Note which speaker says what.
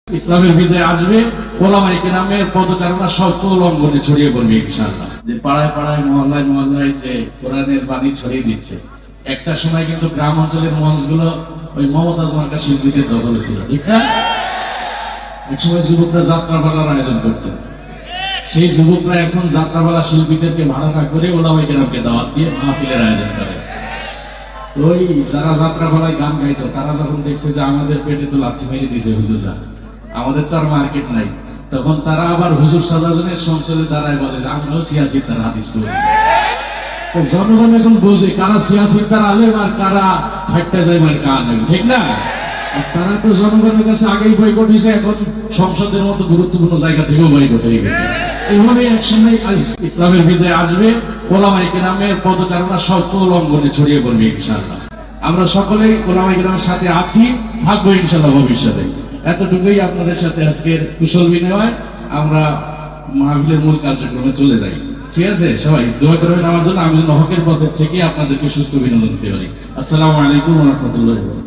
Speaker 1: ইসলামের বিজয় আসবে, ওলামায়ে কেরামের পদচারণা শক্ত লঙ্ঘনে ছড়িয়ে পড়বে ইনশাআল্লাহ। যে পাড়ায় পাড়ায় মহল্লায় মহল্লায় যে কোরআনের বাণী ছড়িয়ে দিচ্ছে, একটা সময় কিন্তু গ্রাম অঞ্চলের মঞ্চগুলো ওই মমতাজ মার্কা শিল্পীদের দখলে ছিল, ঠিক না? এক সময় যুবকরা যাত্রাপালার আয়োজন করতেন, সেই যুবকরা এখন যাত্রাপালা শিল্পীদেরকে ভাড়া না করে ওলামায়ে কেরামকে দাওয়াত দিয়ে মাহফিলের আয়োজন করে। ওই যারা যাত্রাপালায় গান গাইতো তারা যখন দেখছে যে আমাদের পেটে তো লাথি মেরে দিছে হুজুররা, আমাদের তো আর মার্কেট নাই, তখন তারা আবার হুজুর সাজাজনের সংসদে দাঁড়ায় বলে যে আমরাও সিয়াসি তার হাদিস করি। তো জনগণ এখন বোঝে কারা সিয়াসি তার আলেম আর কারা ফাইটটা যায় মানে কান, ঠিক না? তারা তো জনগণের কাছে আগেই বয়কট হয়েছে, এখন সংসদের মতো গুরুত্বপূর্ণ জায়গা থেকেও বয়কট হয়ে গেছে। এইভাবে একসময় ইসলামের বিজয় আসবে, ওলামায়ে কেরামের পদচারণা শক্ত লঙ্ঘনে ছড়িয়ে পড়বে ইনশাআল্লাহ। আমরা সকলেই ওলামায়ে কেরামের সাথে আছি, থাকবো ইনশাআল্লাহ ভবিষ্যতে। এতটুকুই আপনাদের সাথে আজকের কুশল বিনিময়। আমরা মাহফিলের মূল কার্যক্রমে চলে যাই, ঠিক আছে? সবাই দোয়া করবেন আমার জন্য, আমি যেন হকের পথের থেকে আপনাদেরকে সুস্থ বিনোদন দিতে পারি। আসসালামু আলাইকুম ওয়া রাহমাতুল্লাহি ওয়া বারাকাতুহু।